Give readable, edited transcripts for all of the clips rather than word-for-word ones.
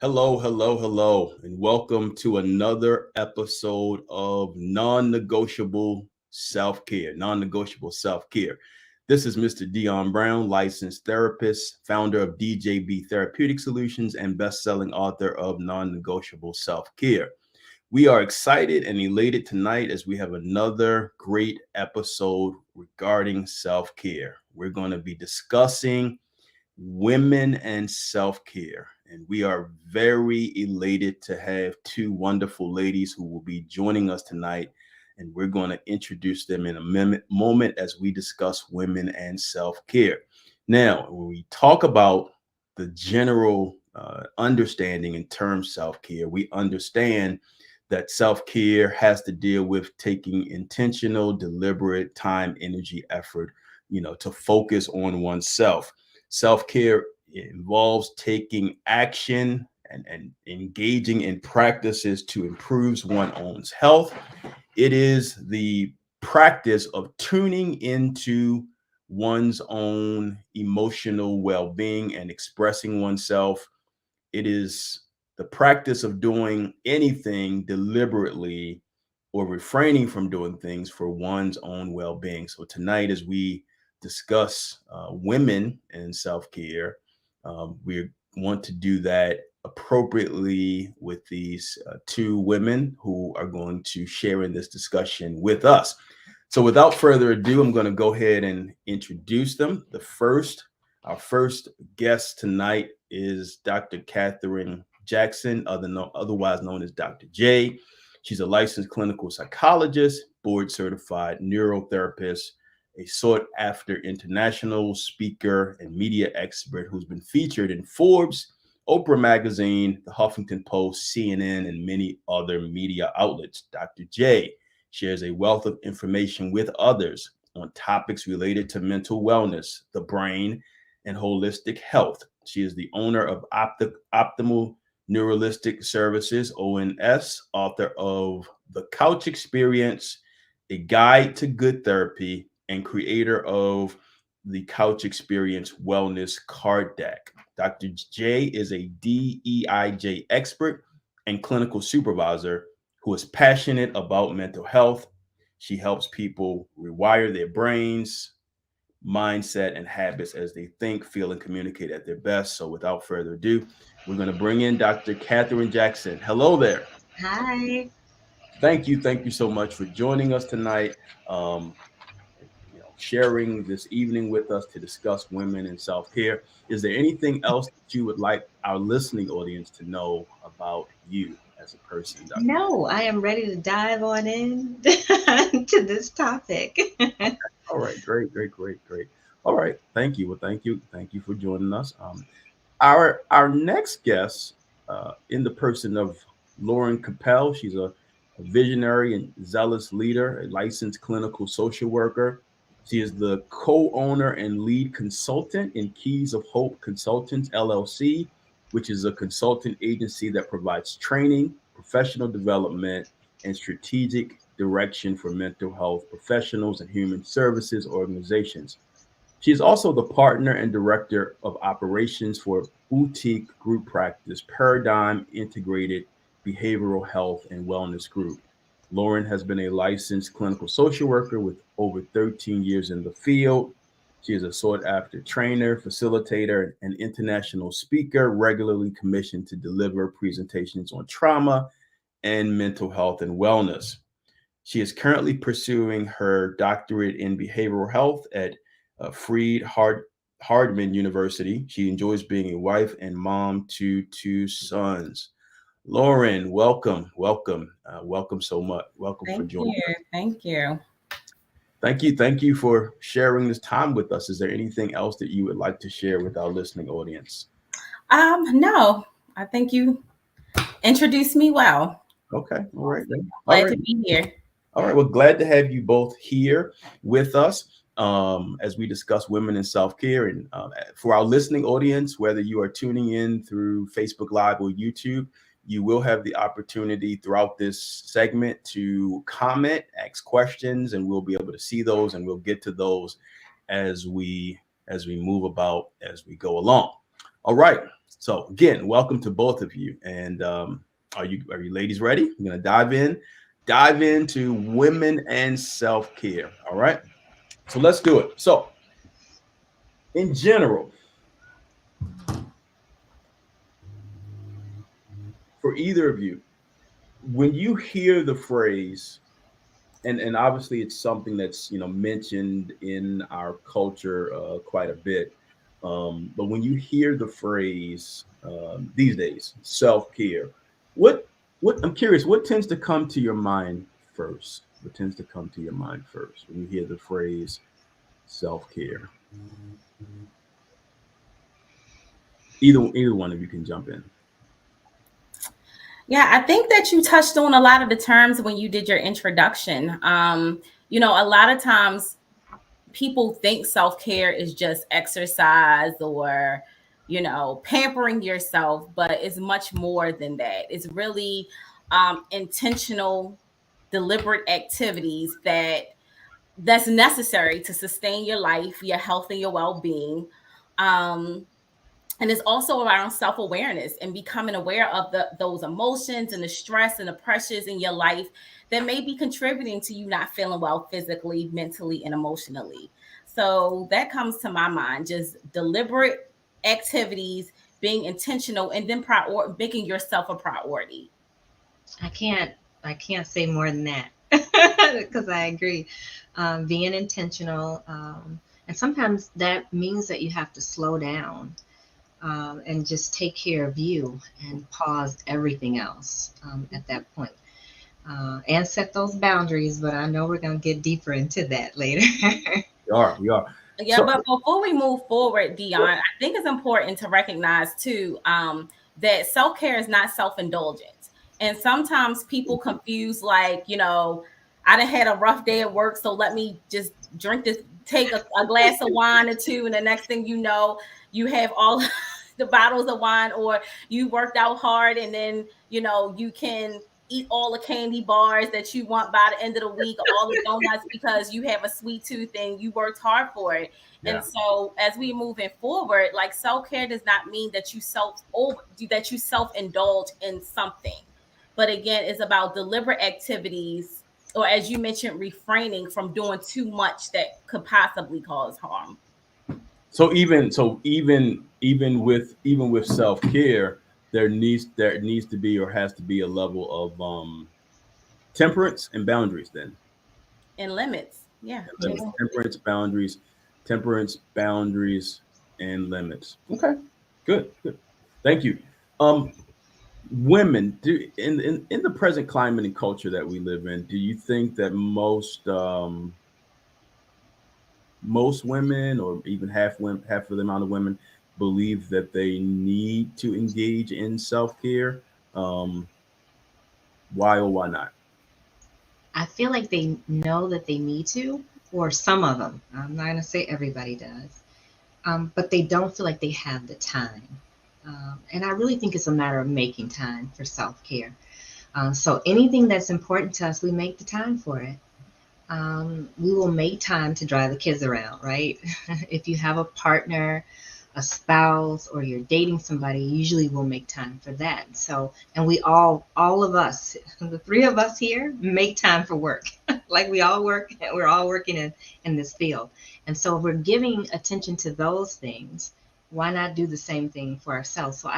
Hello, hello, hello, and welcome to another episode of Non-Negotiable Self-Care. Non-Negotiable Self-Care. This is Mr. Dion Brown, licensed therapist, founder of DJB Therapeutic Solutions, and best-selling author of Non-Negotiable Self-Care. We are excited and elated tonight as we have another great episode regarding self-care. We're going to be discussing women and self care. And we are very elated to have two wonderful ladies who will be joining us tonight. And we're going to introduce them in a moment as we discuss women and self care. Now, when we talk about the general understanding in terms self care, we understand that self care has to deal with taking intentional, deliberate time, energy, effort, to focus on oneself. Self-care involves taking action and engaging in practices to improve one's own health. It is the practice of tuning into one's own emotional well-being and expressing oneself. It is the practice of doing anything deliberately or refraining from doing things for one's own well-being. So tonight, as we discuss women and self-care, we want to do that appropriately with these two women who are going to share in this discussion with us. So without further ado, I'm going to go ahead and introduce them. Our first guest tonight is Dr. Catherine Jackson, otherwise known as Dr. J. She's a licensed clinical psychologist, board certified neurotherapist, a sought after international speaker and media expert who's been featured in Forbes, Oprah Magazine, the Huffington Post, CNN, and many other media outlets. Dr. J shares a wealth of information with others on topics related to mental wellness, the brain, and holistic health. She is the owner of Optimal Neuralistic Services, ONS, author of The Couch Experience, A Guide to Good Therapy, and creator of the Couch Experience Wellness Card Deck. Dr. J is a DEIJ expert and clinical supervisor who is passionate about mental health. She helps people rewire their brains, mindset, and habits as they think, feel, and communicate at their best. So, without further ado, we're going to bring in Dr. Catherine Jackson. Hello there. Hi. Thank you so much for joining us tonight. Um, Sharing this evening with us to discuss women and self care. Is there anything else that you would like our listening audience to know about you as a person, Dr. J? No, I am ready to dive on in to this topic. All right, great, great, great, great. All right, thank you. Well, thank you for joining us. Our next guest, in the person of Lauren Capel, she's a visionary and zealous leader, a licensed clinical social worker. She is the co-owner and lead consultant in Keys of Hope Consultants LLC, which is a consultant agency that provides training, professional development, and strategic direction for mental health professionals and human services organizations. She is also the partner and director of operations for boutique group practice Paradigm Integrated Behavioral Health and Wellness Group. Lauren has been a licensed clinical social worker with over 13 years in the field. She is a sought after trainer, facilitator, and international speaker, regularly commissioned to deliver presentations on trauma and mental health and wellness. She is currently pursuing her doctorate in behavioral health at Freed Hardman University. She enjoys being a wife and mom to two sons. Lauren, welcome so much. Welcome for Thank joining you. us. Thank you. Thank you for sharing this time with us. Is there anything else that you would like to share with our listening audience? No, I think you introduced me well. Okay, all right, all Glad right. to be here. All right. Well, glad to have you both here with us as we discuss women in self care. And for our listening audience, whether you are tuning in through Facebook Live or YouTube, you will have the opportunity throughout this segment to comment, ask questions, and we'll be able to see those and we'll get to those as we move about as we go along. All right. So again, welcome to both of you. And are you ladies ready? I'm gonna dive into women and self-care. All right. So let's do it. So in general, for either of you, when you hear the phrase, and obviously it's something that's mentioned in our culture quite a bit, but when you hear the phrase these days, self-care, what I'm curious, what tends to come to your mind first? What tends to come to your mind first when you hear the phrase self-care? Either one of you can jump in. Yeah, I think that you touched on a lot of the terms when you did your introduction. A lot of times people think self-care is just exercise or, pampering yourself, but it's much more than that. It's really intentional, deliberate activities that's necessary to sustain your life, your health, and your well-being. Um, and it's also around self-awareness and becoming aware of those emotions and the stress and the pressures in your life that may be contributing to you not feeling well physically, mentally, and emotionally. So that comes to my mind, just deliberate activities, being intentional, and then making yourself a priority. I can't say more than that because I agree. Being intentional, and sometimes that means that you have to slow down and just take care of you and pause everything else at that point. And set those boundaries, but I know we're going to get deeper into that later. We are. Yeah, So, but before we move forward, Dion, I think it's important to recognize too that self-care is not self-indulgence. And sometimes people confuse I done had a rough day at work, so let me just take a glass of wine or two, and the next thing you know, you have all the bottles of wine, or you worked out hard, and then you can eat all the candy bars that you want by the end of the week, all the donuts, because you have a sweet tooth and you worked hard for it. yeah. And so as we moving forward, like self-care does not mean that you self-indulge in something. But again, it's about deliberate activities, or as you mentioned, refraining from doing too much that could possibly cause harm. So even with self care, there needs to be or has to be a level of temperance and boundaries. Then And limits. Yeah. temperance, boundaries, and limits. Okay, good. Thank you. Um, Women, in the present climate and culture that we live in, do you think that most women, or even half of the amount of women, believe that they need to engage in self-care? Um, why or why not? I feel like they know that they need to, or some of them. I'm not going to say everybody does, but they don't feel like they have the time. And I really think it's a matter of making time for self care. So anything that's important to us, we make the time for it. We will make time to drive the kids around, right? If you have a partner, a spouse, or you're dating somebody, usually we'll make time for that. So, and we all of us, the three of us here, make time for work. Like we all work, we're all working in this field. And so if we're giving attention to those things, why not do the same thing for ourselves? So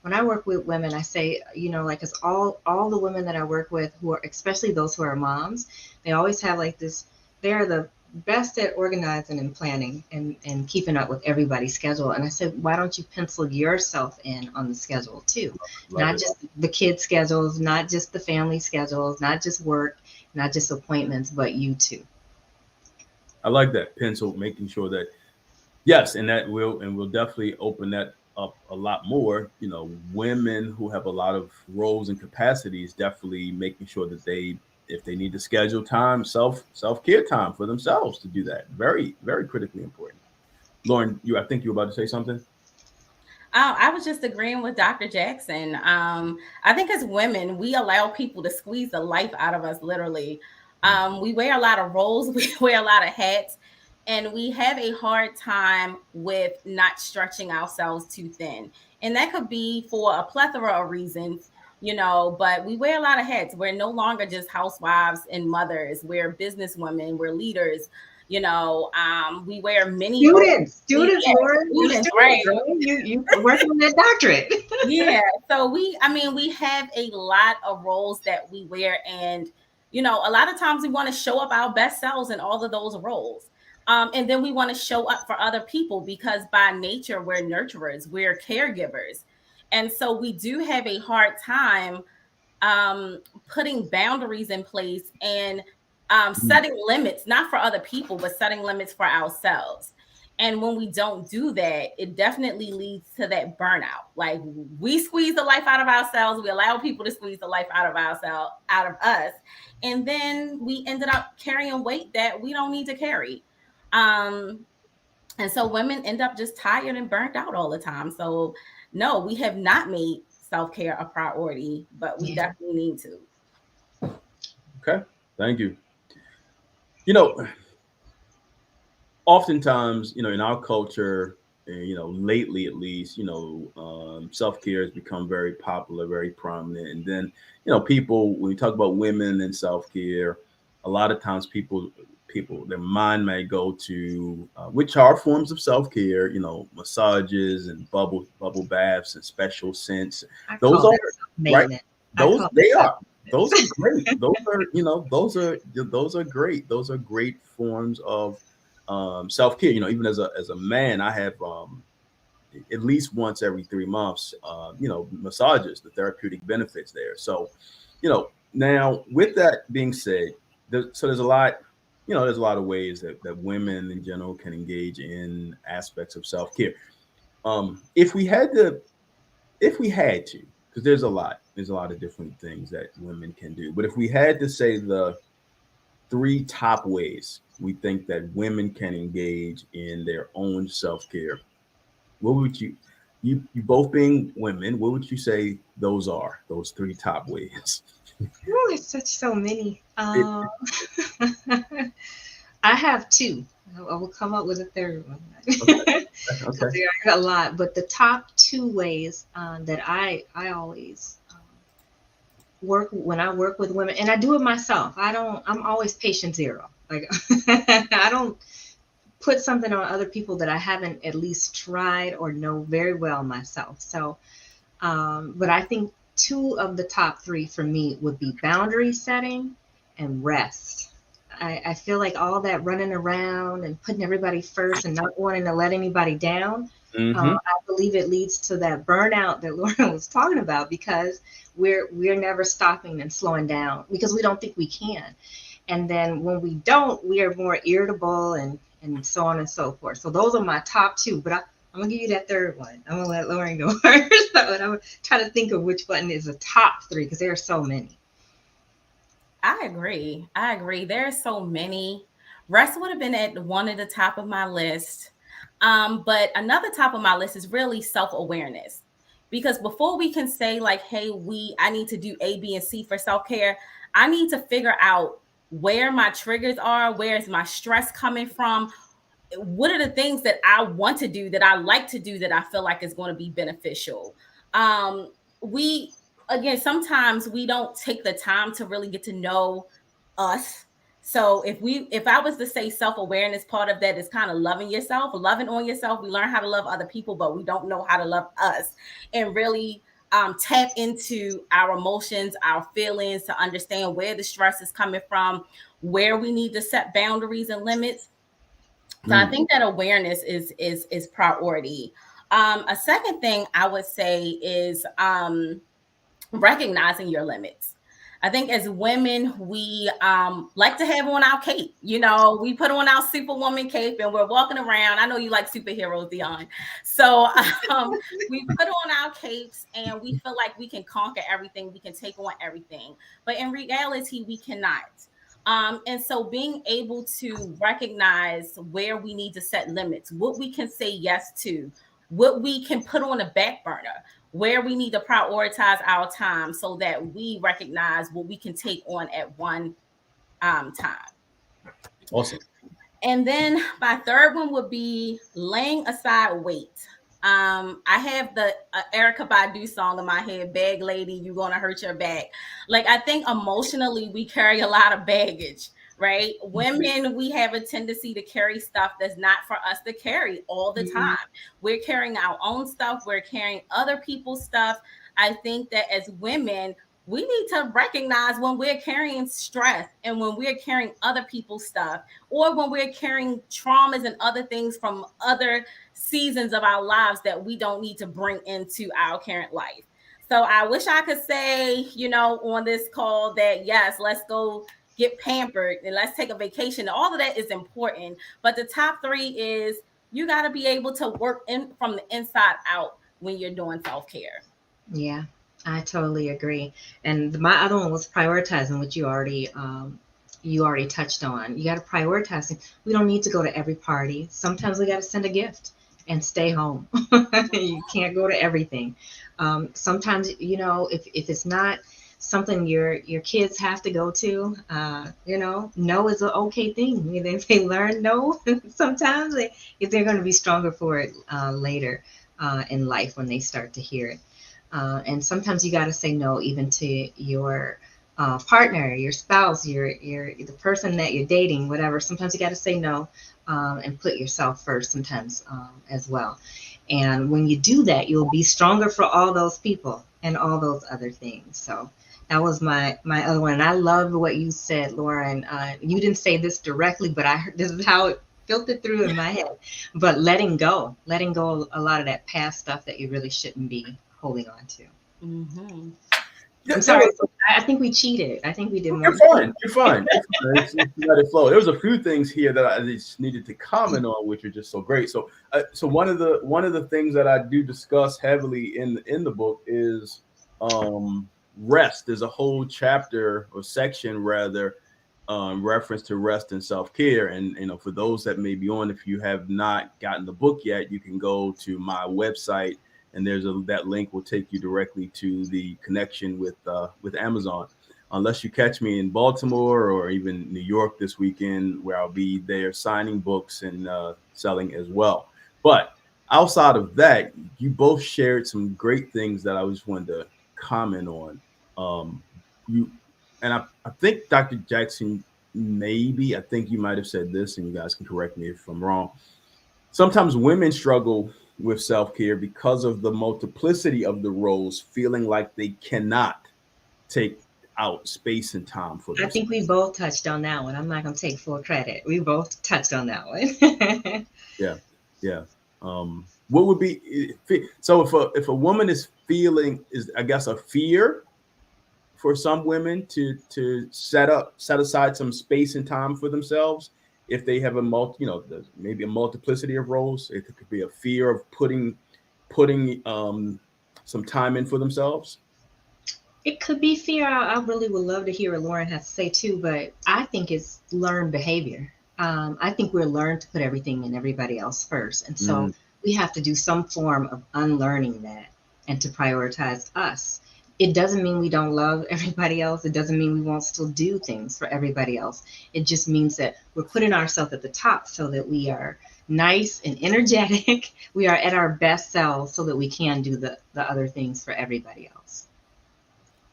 when I work with women, I say, like, it's all the women that I work with who are, especially those who are moms, they always have like this, they're the best at organizing and planning and keeping up with everybody's schedule. And I said, why don't you pencil yourself in on the schedule too? Not just the kids' schedules, not just the family schedules, not just work, not just appointments, but you too. I like that pencil, making sure that yes, and we'll definitely open that up a lot more. Women who have a lot of roles and capacities, definitely making sure that if they need to schedule time, self-care time for themselves, to do that. Very, very critically important. Lauren, I think you were about to say something. I was just agreeing with Dr. Jackson. I think as women, we allow people to squeeze the life out of us, literally. We wear a lot of roles, we wear a lot of hats. And we have a hard time with not stretching ourselves too thin. And that could be for a plethora of reasons, but we wear a lot of hats. We're no longer just housewives and mothers. We're businesswomen, we're leaders. We wear many students, yeah, Lauren, students, right? You working on that doctorate. Yeah. So we have a lot of roles that we wear, and a lot of times we want to show up our best selves in all of those roles. And then we want to show up for other people because by nature we're nurturers, we're caregivers. And so we do have a hard time putting boundaries in place and setting limits, not for other people, but setting limits for ourselves. And when we don't do that, it definitely leads to that burnout. Like we squeeze the life out of ourselves. We allow people to squeeze the life out of us. And then we ended up carrying weight that we don't need to carry. And so women end up just tired and burnt out all the time. So no, we have not made self-care a priority, but we definitely need to. Okay, thank you. Oftentimes, in our culture, lately at least, self-care has become very popular, very prominent. And then, people, when we talk about women and self-care, a lot of times people, their mind may go to which are forms of self-care, massages and bubble baths and special scents. Those are right. Those they are. Those are great. Those are great. Those are great forms of self-care. Even as a man, I have at least once every 3 months, massages, the therapeutic benefits there. So, now with that being said, there's a lot. There's a lot of ways that women in general can engage in aspects of self-care. If we had to, because there's a lot of different things that women can do. But if we had to say the 3 top ways we think that women can engage in their own self-care, what would you both being women, what would you say those 3 top ways? Oh, it's such so many. I have 2. I will come up with a third one. Okay. There are a lot, but the top 2 ways that I always work when I work with women, and I do it myself. I'm always patient zero. Like I don't put something on other people that I haven't at least tried or know very well myself. So, but I think 2 of the top 3 for me would be boundary setting and rest. I feel like all that running around and putting everybody first and not wanting to let anybody down, I believe it leads to that burnout that Lauren was talking about, because we're never stopping and slowing down because we don't think we can. And then when we don't, we are more irritable and so on and so forth. So those are my top 2, but I'm gonna give you that third one. I'm gonna let Lauren go first, but I'm trying to think of which one is the top 3 because there are so many. I agree. There are so many. Rest would have been at one of the top of my list. But another top of my list is really self-awareness. Because before we can say like, hey, I need to do A, B, and C for self-care, I need to figure out where my triggers are, where is my stress coming from, what are the things that I want to do, that I like to do, that I feel like is going to be beneficial. Sometimes we don't take the time to really get to know us. So if I was to say self-awareness, part of that is kind of loving on yourself. We learn how to love other people, but we don't know how to love us, and really tap into our emotions, our feelings, to understand where the stress is coming from, where we need to set boundaries and limits. So I think that awareness is priority. A second thing I would say is recognizing your limits. I think as women, we like to have on our cape. We put on our superwoman cape and we're walking around. I know you like superheroes, Dion. So we put on our capes and we feel like we can conquer everything. We can take on everything. But in reality, we cannot. And so being able to recognize where we need to set limits, what we can say yes to, what we can put on a back burner, where we need to prioritize our time so that we recognize what we can take on at one time. Awesome. And then my third one would be laying aside weight. I have the Erica Badu song in my head, "Bag Lady, You Gonna Hurt Your Back." Like, I think emotionally we carry a lot of baggage, right? Women, we have a tendency to carry stuff that's not for us to carry all the Mhm. time. We're carrying our own stuff, we're carrying other people's stuff. I think that as women, we need to recognize when we're carrying stress and when we're carrying other people's stuff, or when we're carrying traumas and other things from other seasons of our lives that we don't need to bring into our current life. So I wish I could say, on this call that yes, let's go get pampered and let's take a vacation. All of that is important. But the top three is you got to be able to work in from the inside out when you're doing self-care. Yeah, I totally agree. And my other one was prioritizing, which you already touched on. You got to prioritize it. We don't need to go to every party. Sometimes we got to send a gift and stay home. You can't go to everything. Sometimes, if it's not something your kids have to go to, no is an okay thing. If they learn no, sometimes they're going to be stronger for it later in life when they start to hear it. And sometimes you got to say no, even to your partner, your spouse, your the person that you're dating, whatever. Sometimes you got to say no, and put yourself first. Sometimes as well. And when you do that, you'll be stronger for all those people and all those other things. So that was my other one. And I love what you said, Lauren. You didn't say this directly, but I heard this is how it filtered through in my head. But letting go a lot of that past stuff that you really shouldn't be holding on to. Mm-hmm. I'm sorry. I think we cheated. I think we did more. You're fine. You're fine. Just let it flow. There was a few things here that I just needed to comment on, which are just so great. So, one of the things that I do discuss heavily in the book is rest. There's a whole chapter or section rather, reference to rest and self care. And for those that may be on, if you have not gotten the book yet, you can go to my website, and that link will take you directly to the connection with Amazon. Unless you catch me in Baltimore or even New York this weekend, where I'll be there signing books and selling as well. But outside of that, you both shared some great things that I just wanted to comment on. You and I think Dr. Jackson, I think you might have said this, and you guys can correct me if I'm wrong. Sometimes women struggle with self care because of the multiplicity of the roles, feeling like they cannot take out space and time for I themselves. think we both touched on that one. I'm not going to take full credit. We both touched on that one. Yeah, yeah. What would be so if a woman is feeling is I guess a fear for some women to set aside some space and time for themselves if they have maybe a multiplicity of roles. It could be a fear of putting some time in for themselves. It could be fear. I really would love to hear what Lauren has to say too, but I think it's learned behavior. I think we're learned to put everything in everybody else first. And so we have to do some form of unlearning that and to prioritize us. It doesn't mean we don't love everybody else. It doesn't mean we won't still do things for everybody else. It just means that we're putting ourselves at the top so that we are nice and energetic. We are at our best selves so that we can do the other things for everybody else.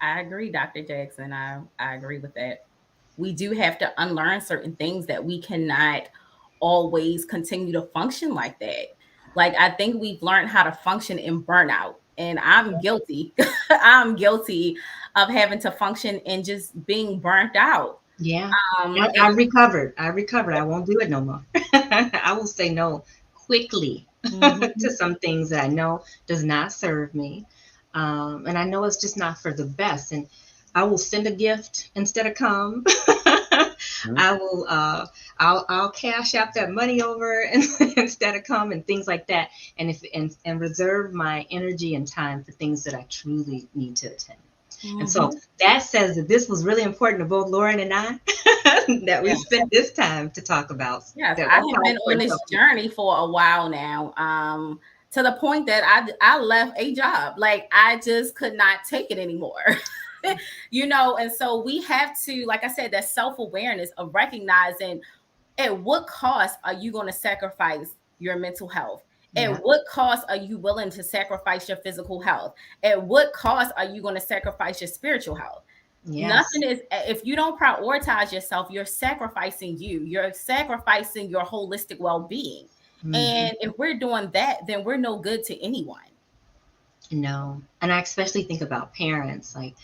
I agree, Dr. Jackson. I agree with that. We do have to unlearn certain things that we cannot always continue to function like that. Like, I think we've learned how to function in burnout, and I'm guilty. I'm guilty of having to function and just being burnt out. Yeah. And I recovered. I won't do it no more. I will say no quickly to some things that I know does not serve me. And I know it's just not for the best. And I will send a gift instead of come. I will I'll cash out that money over and instead of come and things like that. And reserve my energy and time for things that I truly need to attend. And so that says that this was really important to both Lauren and I that we spent this time to talk about. Yes, I have been on this journey for a while now, to the point that I left a job. Like, I just could not take it anymore. And so we have to, like I said, that self-awareness of recognizing At what cost are you going to sacrifice your mental health? Yeah. At what cost are you willing to sacrifice your physical health? At what cost are you going to sacrifice your spiritual health? Yes. Nothing is, if you don't prioritize yourself, you're sacrificing you. You're sacrificing your holistic well-being. Hmm. And if we're doing that, then we're no good to anyone. No. And I especially think about parents, like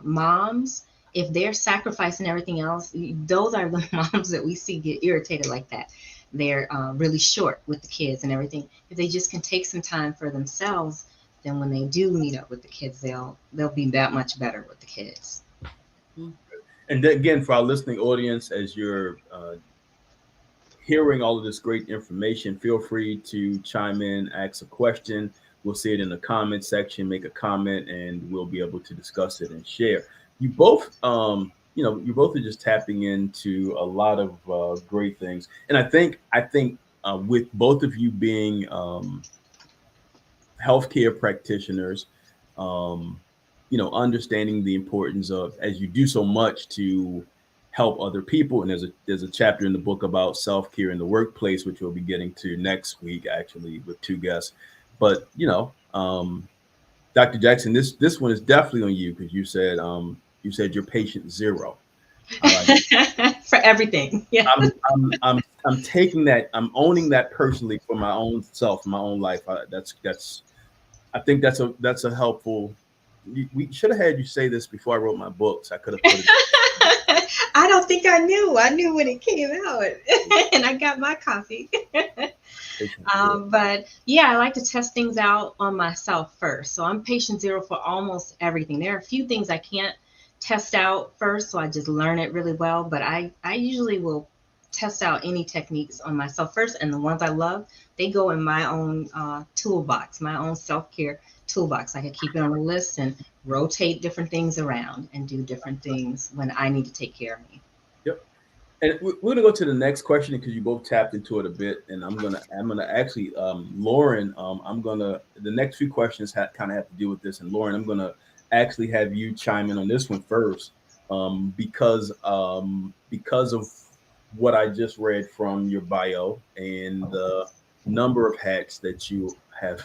moms, if they're sacrificing everything else, those are the moms that we see get irritated like that. They're really short with the kids and everything. If they just can take some time for themselves, then when they do meet up with the kids, they'll be that much better with the kids. And then again, for our listening audience, as you're hearing all of this great information, feel free to chime in, ask a question. We'll see it in the comment section, make a comment, and we'll be able to discuss it and share. You both, you both are just tapping into a lot of great things, and I think with both of you being healthcare practitioners, understanding the importance of, as you do so much to help other people. And there's a chapter in the book about self-care in the workplace, which we'll be getting to next week, actually, with two guests. But Dr. Jackson, this one is definitely on you, because you said you're patient zero. For everything. Yeah. I'm taking that. I'm owning that personally for my own self, my own life. I think that's a helpful. We should have had you say this before I wrote my books. I could have put it. I don't think I knew. I knew when it came out, and I got my copy. But yeah, I like to test things out on myself first. So I'm patient zero for almost everything. There are a few things I can't test out first, so I just learn it really well. But I usually will test out any techniques on myself first, and the ones I love, they go in my own toolbox, my own self-care toolbox. I can keep it on a list and rotate different things around and do different things when I need to take care of me. Yep. And we're gonna go to the next question, because you both tapped into it a bit, and I'm gonna actually, Lauren, the next few questions kind of have to do with this, and Lauren, I'm gonna actually have you chime in on this one first, because of what I just read from your bio and the number of hats that you have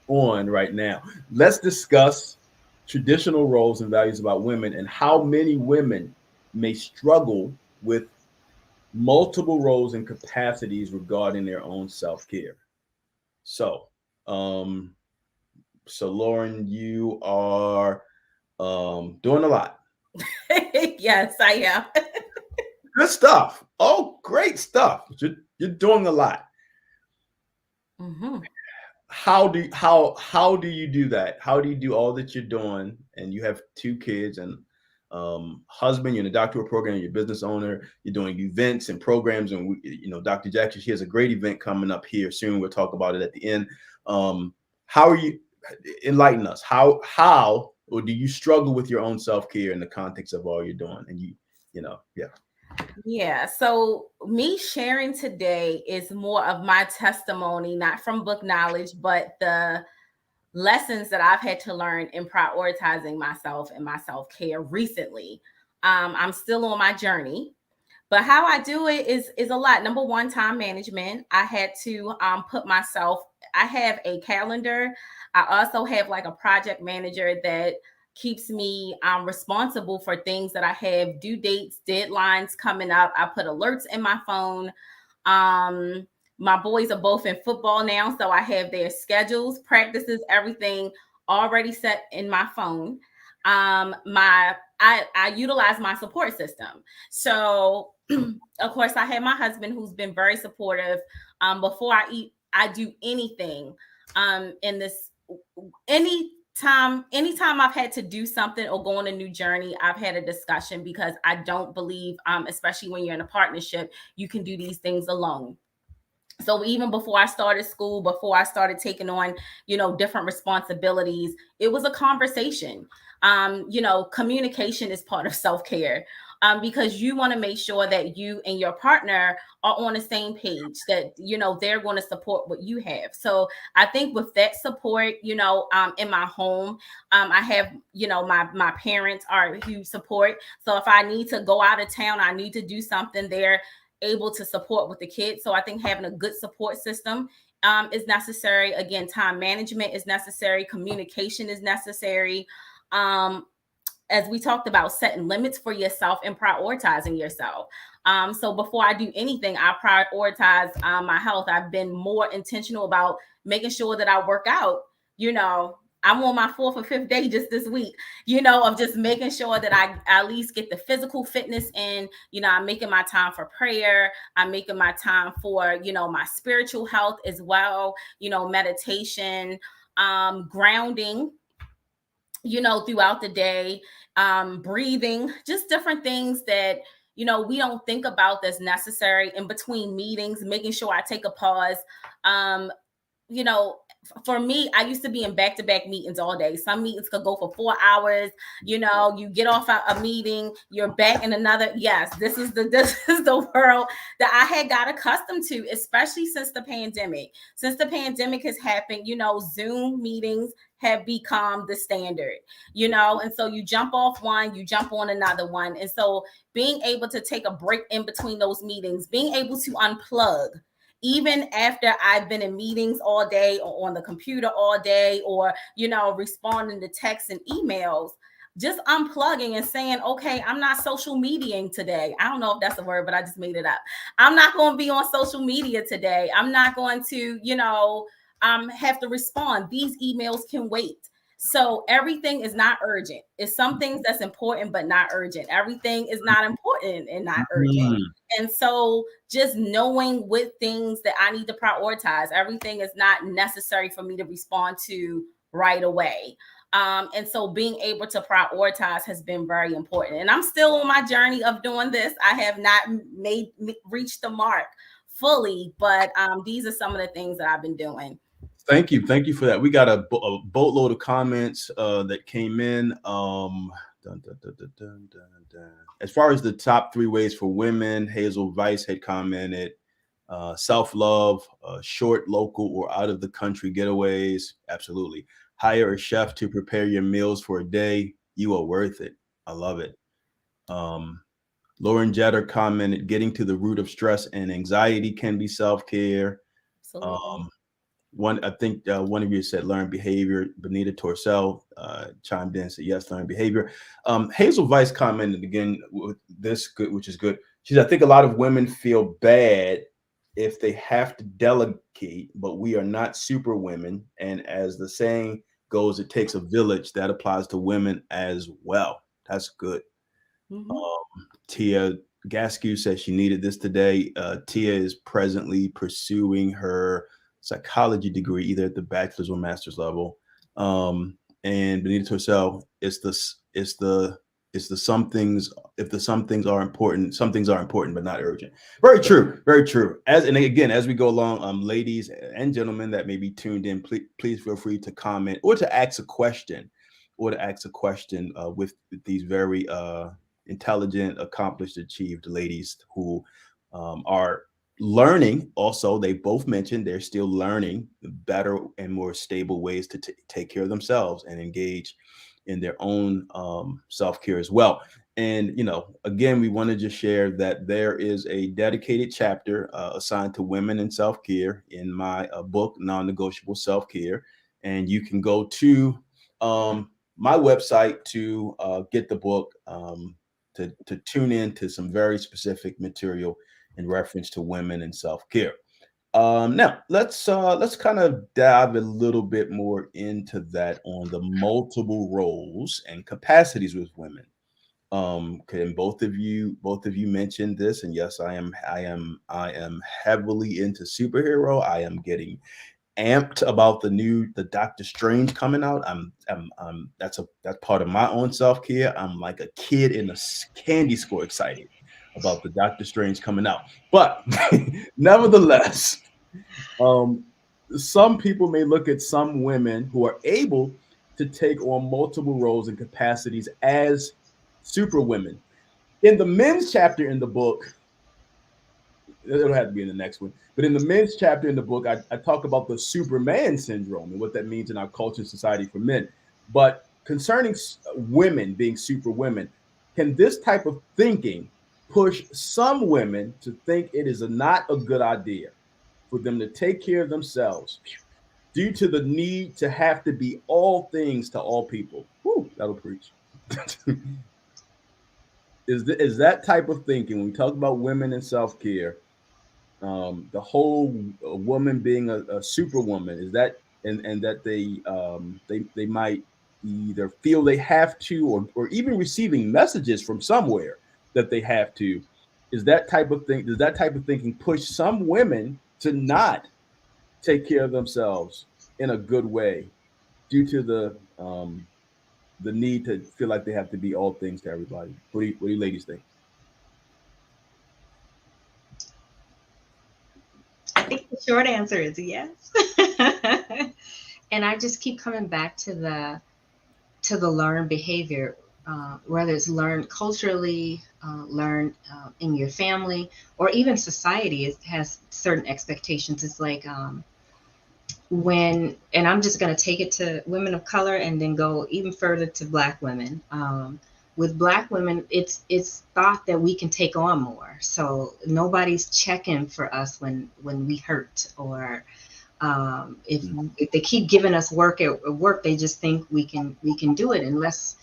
on right now. Let's discuss traditional roles and values about women, and how many women may struggle with multiple roles and capacities regarding their own self-care. So, Lauren, you are doing a lot. Yes, I am. Good stuff. Oh, great stuff. You're doing a lot. Mm-hmm. How do you do that? How do you do all that you're doing? And you have two kids and husband. You're in a doctoral program. You're a business owner. You're doing events and programs. And Dr. Jackson, she has a great event coming up here soon. We'll talk about it at the end. How are you? Enlighten us. How or do you struggle with your own self-care in the context of all you're doing? And yeah. Yeah. So me sharing today is more of my testimony, not from book knowledge, but the lessons that I've had to learn in prioritizing myself and my self-care recently. I'm still on my journey, but how I do it is a lot. Number one, time management. I had to put myself. I have a calendar. I also have like a project manager that keeps me responsible for things that I have due dates, deadlines coming up. I put alerts in my phone. My boys are both in football now, so I have their schedules, practices, everything already set in my phone. I utilize my support system. So of course, I have my husband, who's been very supportive. Before I do anything in this, anytime I've had to do something or go on a new journey, I've had a discussion, because I don't believe, especially when you're in a partnership, you can do these things alone. So even before I started school, before I started taking on, different responsibilities, it was a conversation. Communication is part of self-care, because you want to make sure that you and your partner are on the same page, that, they're going to support what you have. So I think with that support, in my home, I have, my parents are huge support. So if I need to go out of town, I need to do something there, able to support with the kids. So I think having a good support system is necessary. Again, time management is necessary. Communication is necessary. As we talked about, setting limits for yourself and prioritizing yourself. So before I do anything, I prioritize my health. I've been more intentional about making sure that I work out. I'm on my 4th or 5th day just this week, of just making sure that I at least get the physical fitness in. I'm making my time for prayer. I'm making my time for, my spiritual health as well, meditation, grounding, throughout the day, breathing, just different things that, we don't think about that's necessary in between meetings, making sure I take a pause. For me, I used to be in back-to-back meetings all day. Some meetings could go for 4 hours. You get off a meeting, you're back in another. Yes, this is the world that I had got accustomed to, especially since the pandemic. Since the pandemic has happened, Zoom meetings have become the standard, and so you jump off one, you jump on another one. And so being able to take a break in between those meetings, being able to unplug, even after I've been in meetings all day or on the computer all day, or, responding to texts and emails, just unplugging and saying, okay, I'm not social mediaing today. I don't know if that's a word, but I just made it up. I'm not going to be on social media today. I'm not going to, have to respond. These emails can wait. So everything is not urgent. It's some things that's important, but not urgent. Everything is not important and not urgent. And so just knowing what things that I need to prioritize, everything is not necessary for me to respond to right away. And so being able to prioritize has been very important. And I'm still on my journey of doing this. I have not reached the mark fully, but these are some of the things that I've been doing. Thank you for that. We got a boatload of comments that came in. As far as the top 3 ways for women, Hazel Weiss had commented, self-love, short, local, or out of the country getaways. Absolutely. Hire a chef to prepare your meals for a day. You are worth it. I love it. Lauren Jetter commented, getting to the root of stress and anxiety can be self-care. Absolutely. I think one of you said learn behavior. Benita Torcell chimed in and said, yes, learn behavior. Hazel Weiss commented again with this, which is good. She said, I think a lot of women feel bad if they have to delegate, but we are not super women. And as the saying goes, it takes a village. That applies to women as well. That's good. Tia Gaskew says she needed this today. Tia is presently pursuing her psychology degree, either at the bachelor's or master's level. And Benita Torcell, it's the some things, if the some things are important, some things are important but not urgent. Very true, very true. And again, as we go along, ladies and gentlemen that may be tuned in, please feel free to comment or to ask a question, with these very intelligent, accomplished, achieved ladies who are learning. Also, they both mentioned they're still learning better and more stable ways to take care of themselves and engage in their own self-care as well. And, again, we want to just share that there is a dedicated chapter assigned to women in self-care in my book, Non-Negotiable Self-Care. And you can go to my website to get the book, to tune in to some very specific material in reference to women and self-care. Now let's kind of dive a little bit more into that on the multiple roles and capacities with women. Can both of you mentioned this? And yes, I am heavily into superhero. I am getting amped about the Doctor Strange coming out. That's part of my own self-care. I'm like a kid in a candy store excited about the Doctor Strange coming out. But nevertheless, some people may look at some women who are able to take on multiple roles and capacities as super women. In the men's chapter in the book, it'll have to be in the next one, but in the men's chapter in the book, I talk about the Superman syndrome and what that means in our culture and society for men. But concerning women being super women, can this type of thinking push some women to think it is not a good idea for them to take care of themselves due to the need to have to be all things to all people. Whew, that'll preach. Is that type of thinking, when we talk about women and self-care, the whole woman being a superwoman, is that, and that they might either feel they have to, or even receiving messages from somewhere that they have to, is that type of thing, does that type of thinking push some women to not take care of themselves in a good way due to the need to feel like they have to be all things to everybody? What do you ladies think? I think the short answer is yes. And I just keep coming back to the learned behavior, whether it's learned culturally, learned in your family, or even society has certain expectations. It's like and I'm just going to take it to women of color and then go even further to Black women. With Black women, it's thought that we can take on more. So nobody's checking for us when we hurt, or if they keep giving us work at work, they just think we can do it. Unless,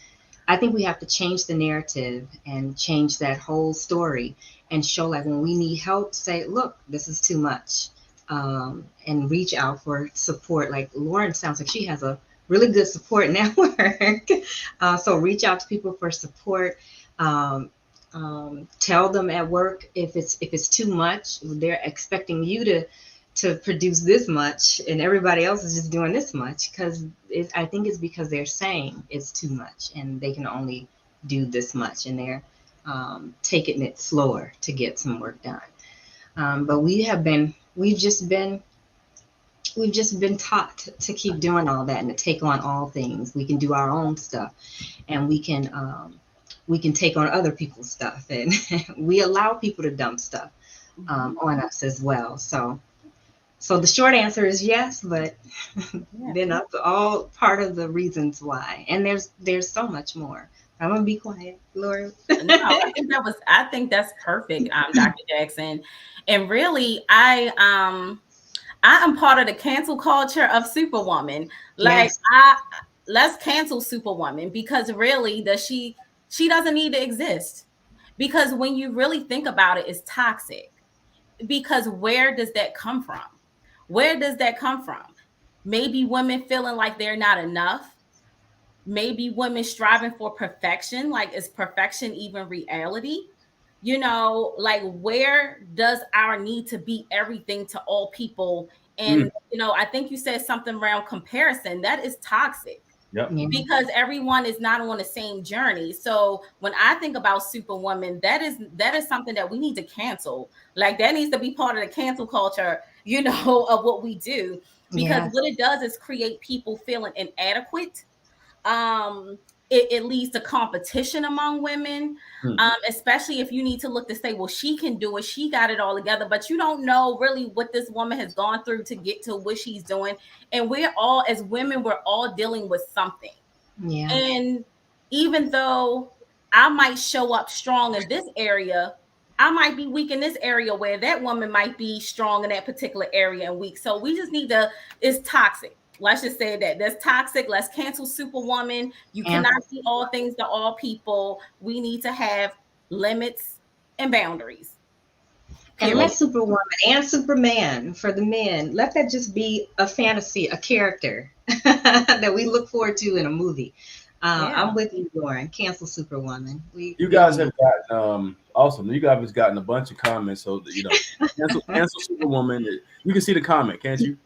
I think we have to change the narrative and change that whole story and show, like, when we need help, say, look, this is too much, and reach out for support. Like Lauren sounds like she has a really good support network. So reach out to people for support. Tell them at work if it's too much, they're expecting you to produce this much and everybody else is just doing this much, because I think it's because they're saying it's too much and they can only do this much, and they're taking it slower to get some work done. But we've just been taught to keep doing all that and to take on all things. We can do our own stuff, and we can take on other people's stuff, and we allow people to dump stuff on us as well. So the short answer is yes, but then that's all part of the reasons why. And there's so much more. I'm gonna be quiet, Laura. No, I think that's perfect, Dr. Jackson. And really, I am part of the cancel culture of Superwoman. Like, yes. Let's cancel Superwoman, because really she doesn't need to exist. Because when you really think about it, it's toxic. Because where does that come from? Where does that come from? Maybe women feeling like they're not enough. Maybe women striving for perfection. Like, is perfection even reality? You know, like, where does our need to be everything to all people? And, you know, I think you said something around comparison. That is toxic. Yep. Because everyone is not on the same journey. So when I think about Superwoman, that is something that we need to cancel. Like, that needs to be part of the cancel culture, you know, of what we do. Because what it does is create people feeling inadequate. It leads to competition among women, especially if you need to look to say, well, she can do it, she got it all together, but you don't know really what this woman has gone through to get to what she's doing. And we're all, as women, we're all dealing with something. Yeah. And even though I might show up strong in this area, I might be weak in this area where that woman might be strong in that particular area and weak. So we just need to, it's toxic. Let's just say that's toxic. Let's cancel Superwoman. You cannot be all things to all people. We need to have limits and boundaries. And let Superwoman and Superman, for the men, let that just be a fantasy, a character that we look forward to in a movie. I'm with you, Lauren. Cancel Superwoman. You guys have gotten awesome. You guys have gotten a bunch of comments, so that, you know, cancel Superwoman. You can see the comment, can't you?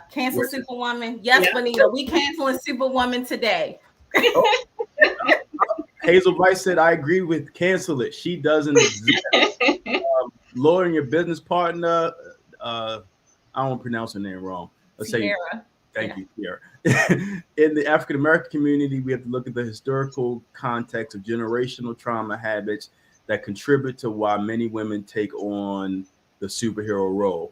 Cancel Superwoman. Yes, Benita, we canceling Superwoman today. Hazel Rice said, I agree with cancel it. She doesn't exist. Lauren, your business partner, I don't want to pronounce her name wrong. Let's say, thank you, Sierra. In the African American community, we have to look at the historical context of generational trauma habits that contribute to why many women take on the superhero role.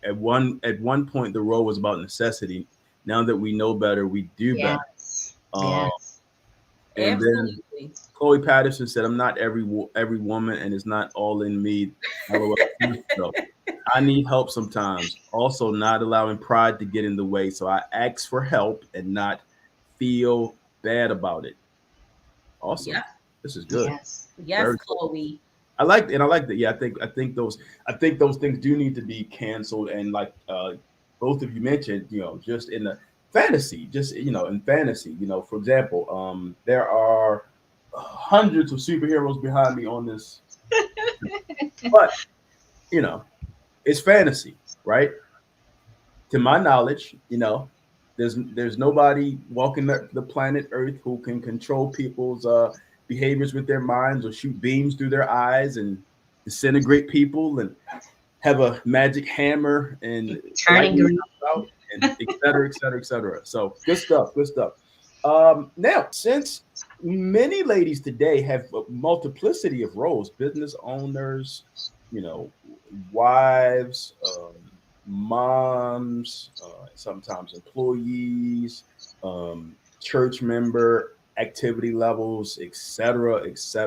At one point, the role was about necessity. Now that we know better, we do better. And then Absolutely. Chloe Patterson said, "I'm not every woman, and it's not all in me." LOL. So I need help sometimes. Also, not allowing pride to get in the way, so I ask for help and not feel bad about it. Awesome. Yep. This is good. Yes. Yes, Very good. Chloe. I like that. Yeah, I think those things do need to be canceled. And like both of you mentioned, just in the fantasy, just in fantasy, for example, there are hundreds of superheroes behind me on this, but you know, it's fantasy, right? To my knowledge, there's nobody walking the planet Earth who can control people's behaviors with their minds or shoot beams through their eyes and disintegrate people and have a magic hammer and Turning lightning green. out and et cetera, et cetera, et cetera. So good stuff, good stuff. Now, since many ladies today have a multiplicity of roles, business owners, you know, wives, moms, sometimes employees, church member, activity levels, et cetera,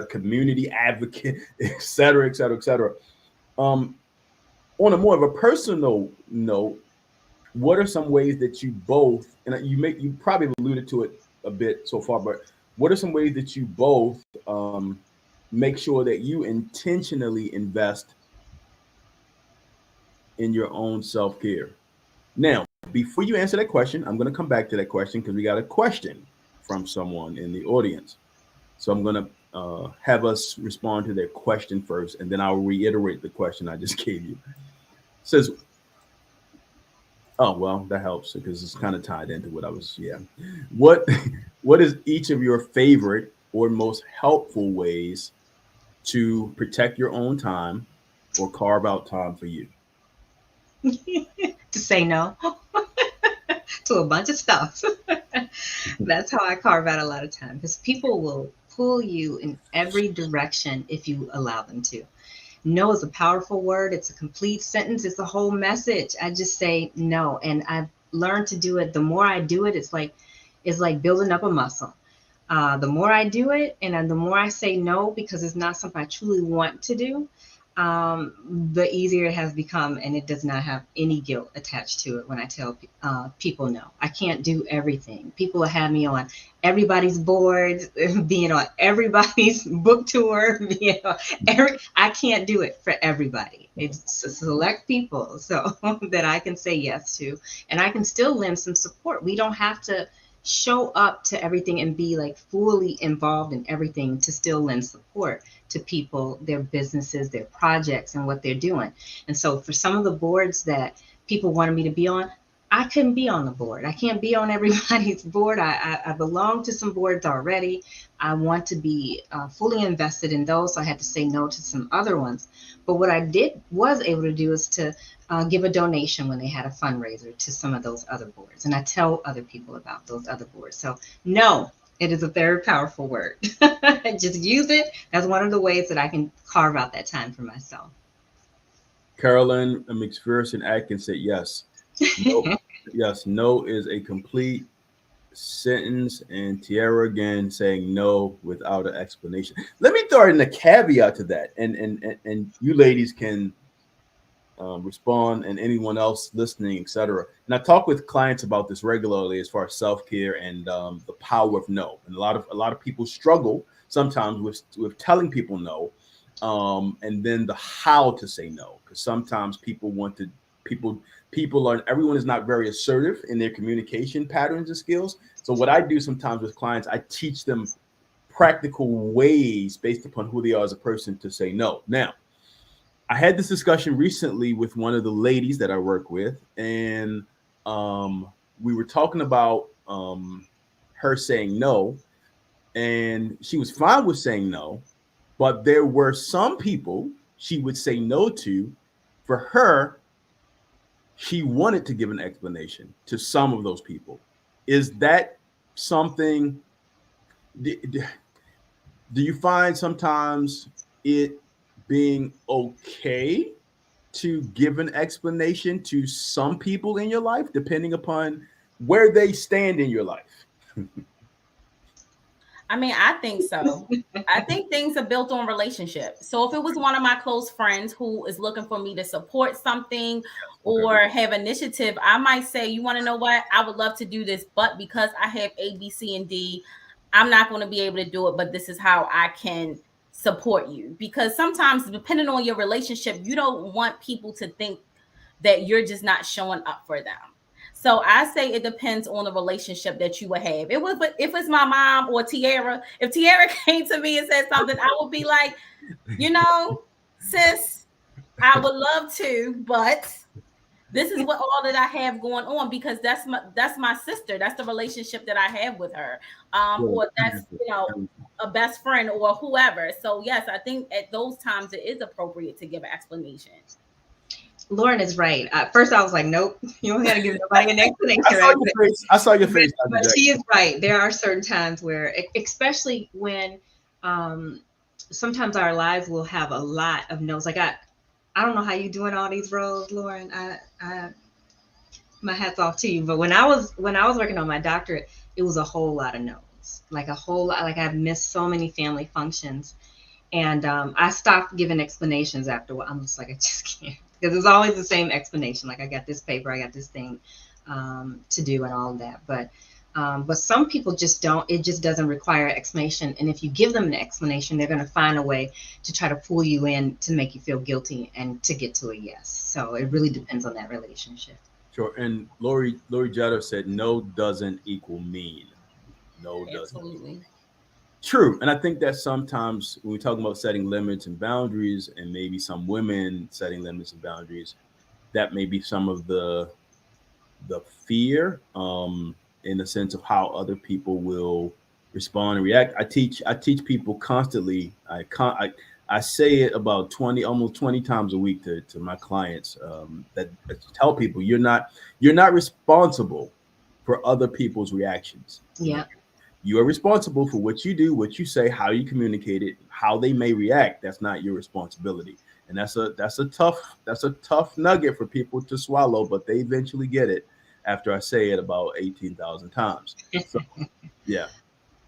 community advocate, et cetera, et cetera, et cetera. On a more of a personal note, what are some ways that you both, and you probably alluded to it a bit so far, but what are some ways that you both make sure that you intentionally invest in your own self-care? Now, before you answer that question, I'm going to come back to that question because we got a question from someone in the audience. So I'm going to have us respond to their question first, and then I'll reiterate the question I just gave you. It says, oh, well, that helps because it's kind of tied into what I was, yeah. What what is each of your favorite or most helpful ways to protect your own time or carve out time for you? To say no to a bunch of stuff. That's how I carve out a lot of time because people will pull you in every direction if you allow them to. No is a powerful word. It's a complete sentence. It's a whole message. I just say no. And I've learned to do it. The more I do it, it's like building up a muscle. The more I do it and the more I say no, because it's not something I truly want to do, the easier it has become, and it does not have any guilt attached to it when I tell people no. I can't do everything. People have me on everybody's boards, being on everybody's book tour, I can't do it for everybody. It's select people so that I can say yes to, and I can still lend some support. We don't have to show up to everything and be like fully involved in everything to still lend support to people, their businesses, their projects, and what they're doing. And so for some of the boards that people wanted me to be on, I couldn't be on the board. I can't be on everybody's board. I belong to some boards already. I want to be fully invested in those, so I had to say no to some other ones. But what I was able to do is to give a donation when they had a fundraiser to some of those other boards. And I tell other people about those other boards. So no, it is a very powerful word. Just use it. That's one of the ways that I can carve out that time for myself. Carolyn McPherson Atkins said yes. No, yes, no is a complete sentence, and Tiara again saying no without an explanation. Let me throw in a caveat to that, and you ladies can respond, and anyone else listening, etc. And I talk with clients about this regularly as far as self-care and the power of no. And a lot of people struggle sometimes with telling people no, and then the how to say no, because sometimes everyone is not very assertive in their communication patterns and skills. So what I do sometimes with clients, I teach them practical ways based upon who they are as a person to say no. Now, I had this discussion recently with one of the ladies that I work with, and we were talking about her saying no, and she was fine with saying no, but there were some people she would say no to. For her, she wanted to give an explanation to some of those people. Is that something? Do you find sometimes it being okay to give an explanation to some people in your life, depending upon where they stand in your life? I mean, I think so. I think things are built on relationships. So if it was one of my close friends who is looking for me to support something or have initiative, I might say, you want to know what? I would love to do this, but because I have A, B, C, and D, I'm not going to be able to do it, but this is how I can support you. Because sometimes, depending on your relationship, you don't want people to think that you're just not showing up for them. So I say it depends on the relationship that you would have. If it's my mom or Tiara, if Tiara came to me and said something, I would be like, sis, I would love to, but this is what all that I have going on, because that's my sister. That's the relationship that I have with her. Or that's a best friend or whoever. So yes, I think at those times it is appropriate to give an explanation. Lauren is right. First, I was like, nope, you don't got to give nobody an explanation. I saw your face. But she is right. There are certain times where, especially when sometimes our lives will have a lot of no's. Like I don't know how you doing all these roles, Lauren. My hat's off to you. But when I was working on my doctorate, it was a whole lot of no's. Like a whole lot. Like I've missed so many family functions, and I stopped giving explanations after a while. I'm just like, I just can't. Because it's always the same explanation. Like I got this paper, I got this thing to do and all of that. But some people just don't, it just doesn't require an explanation. And if you give them an explanation, they're going to find a way to try to pull you in to make you feel guilty and to get to a yes. So it really depends on that relationship. Sure. And Lori Jetta said, no doesn't equal mean. No doesn't. Absolutely. True. And I think that sometimes when we talk about setting limits and boundaries, and maybe some women setting limits and boundaries, that may be some of the fear in the sense of how other people will respond and react. I teach people constantly. I say it about almost 20 times a week to my clients that tell people you're not responsible for other people's reactions. Yeah. You are responsible for what you do, what you say, how you communicate it, how they may react. That's not your responsibility. And that's a tough nugget for people to swallow, but they eventually get it after I say it about 18,000 times. So, yeah.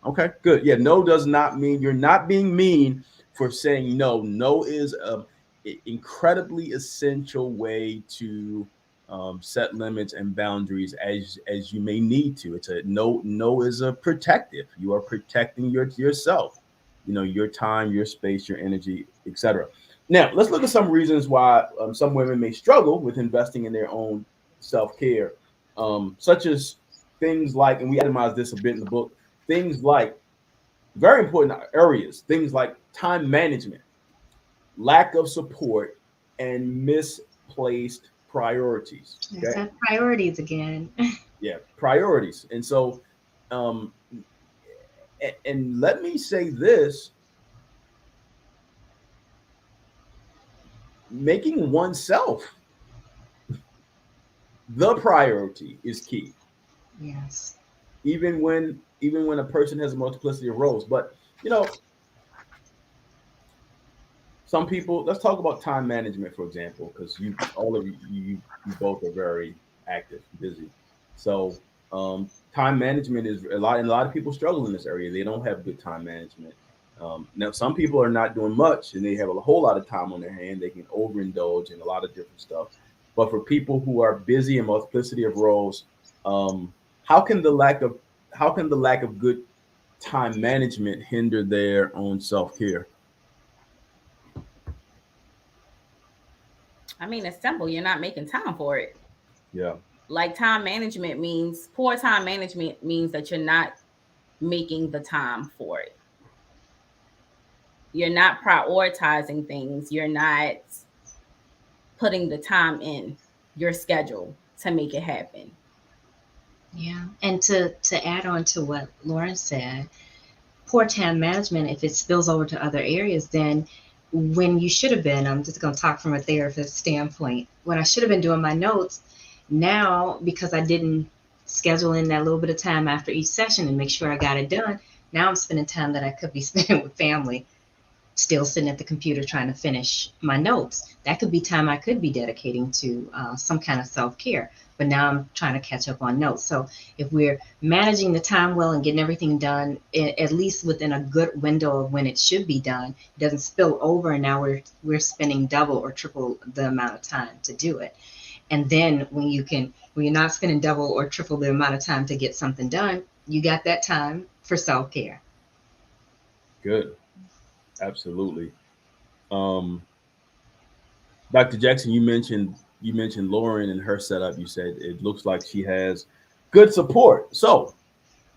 Okay, good. Yeah, no does not mean you're not being mean for saying no. No is an incredibly essential way to set limits and boundaries as you may need to. It's a no is a protective. You are protecting yourself, your time, your space, your energy, etc. Now let's look at some reasons why some women may struggle with investing in their own self-care, such as things like, and we itemized this a bit in the book, things like very important areas, things like time management, lack of support, and misplaced priorities. Okay? Priorities again. Yeah, priorities. And so, and let me say this, making oneself the priority is key. Yes. Even when a person has a multiplicity of roles. But, some people, let's talk about time management, for example, because you both are very active, busy. So time management is a lot of people struggle in this area. They don't have good time management. Now, some people are not doing much and they have a whole lot of time on their hand. They can overindulge in a lot of different stuff. But for people who are busy in multiplicity of roles, how can the lack of good time management hinder their own self-care? I mean, it's simple. You're not making time for it. Yeah. Like poor time management means that you're not making the time for it. You're not prioritizing things. You're not putting the time in your schedule to make it happen. Yeah. And to add on to what Lauren said, poor time management, if it spills over to other areas, then when you should have been, I'm just going to talk from a therapist standpoint, when I should have been doing my notes, now because I didn't schedule in that little bit of time after each session and make sure I got it done, now I'm spending time that I could be spending with family still sitting at the computer trying to finish my notes. That could be time I could be dedicating to some kind of self-care. But now I'm trying to catch up on notes. So if we're managing the time well and getting everything done, at least within a good window of when it should be done, it doesn't spill over and now we're spending double or triple the amount of time to do it. And then when you're not spending double or triple the amount of time to get something done, you got that time for self-care. Good. Absolutely. Dr. Jackson, you mentioned Lauren and her setup. You said it looks like she has good support. So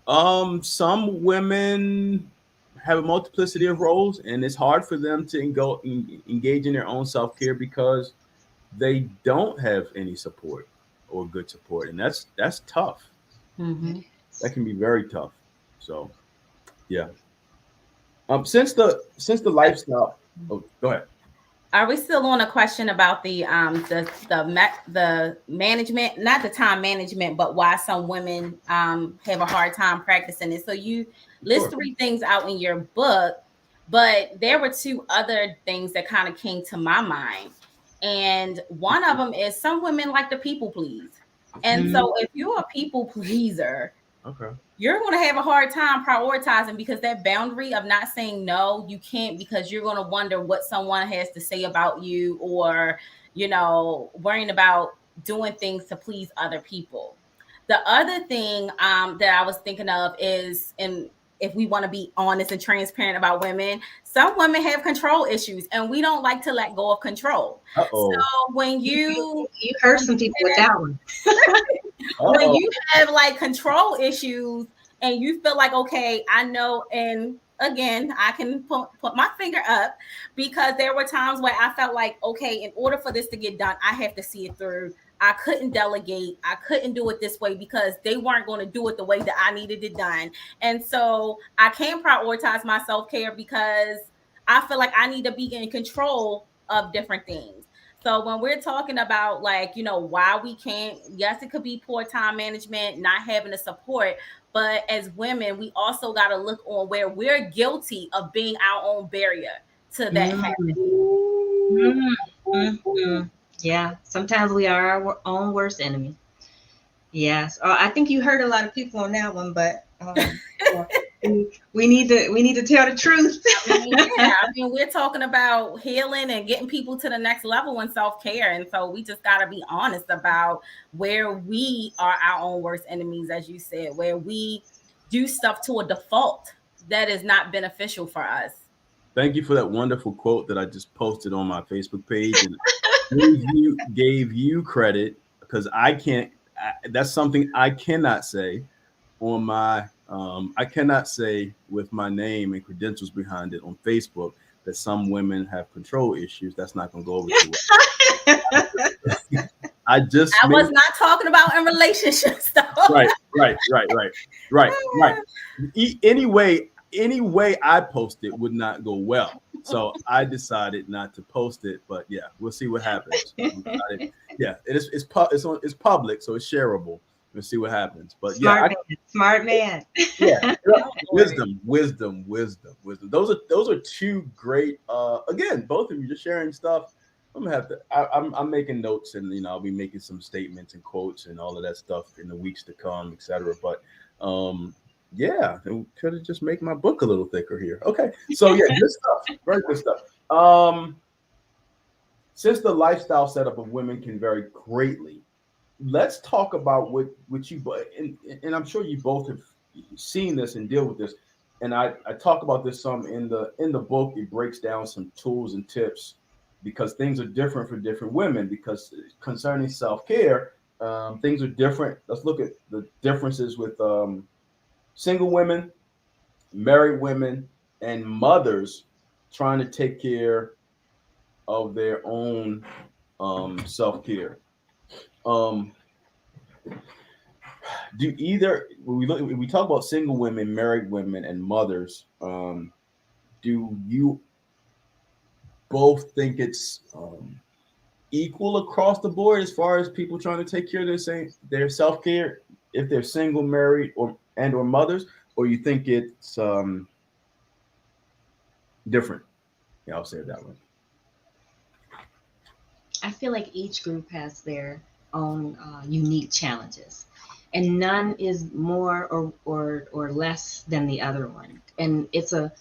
some women have a multiplicity of roles, and it's hard for them to engage in their own self-care because they don't have any support or good support, and that's tough. Mm-hmm. That can be very tough. So yeah. Since the lifestyle, oh, go ahead. Are we still on a question about the management, not the time management, but why some women have a hard time practicing it? So you list 3 things out in your book, but there were 2 other things that kind of came to my mind. And one of them is some women like to people please. And so if you're a people pleaser, okay, you're going to have a hard time prioritizing, because that boundary of not saying no, you can't, because you're going to wonder what someone has to say about you, or, worrying about doing things to please other people. The other thing that I was thinking of is, and if we want to be honest and transparent about women, some women have control issues and we don't like to let go of control. Uh-oh. So when you hurt some people with that one. When you have like control issues and you feel like, okay, I know, and again, I can put my finger up, because there were times where I felt like, okay, in order for this to get done, I have to see it through. I couldn't delegate. I couldn't do it this way because they weren't going to do it the way that I needed it done. And so I can't prioritize my self-care because I feel like I need to be in control of different things. So when we're talking about why we can't, yes, it could be poor time management, not having the support, but as women, we also got to look on where we're guilty of being our own barrier to that happening. Yeah, sometimes we are our own worst enemy. Yes, I think you hurt a lot of people on that one, but we need to tell the truth. We're talking about healing and getting people to the next level in self-care, and so we just got to be honest about where we are our own worst enemies, as you said, where we do stuff to a default that is not beneficial for us. Thank you for that wonderful quote that I just posted on my Facebook page, and gave you credit, because that's something I cannot say on my I cannot say with my name and credentials behind it on Facebook that some women have control issues. That's not going to go over too well. I was not talking about in relationships though. Right. Any way I post it would not go well. So I decided not to post it, but yeah, we'll see what happens. Yeah, it's public, so it's shareable. We'll see what happens. But smart man. Yeah, wisdom. Those are 2 great. Again, both of you just sharing stuff. I'm gonna have to. I'm making notes, and I'll be making some statements and quotes and all of that stuff in the weeks to come, etc. But yeah, it could have just make my book a little thicker here. Okay, so yeah, good stuff. Very good stuff. Since the lifestyle setup of women can vary greatly, let's talk about what you, and I'm sure you both have seen this and deal with this. And I talk about this some in the book. It breaks down some tools and tips, because things are different for different women. Because concerning self-care, things are different. Let's look at the differences with single women, married women, and mothers trying to take care of their own self-care. Do either, when we talk about single women, married women, and mothers, do you both think it's equal across the board as far as people trying to take care of their self-care, if they're single, married, or mothers, or you think it's different? Yeah, I'll say it that way. I feel like each group has their own unique challenges, and none is more or less than the other one. And it's a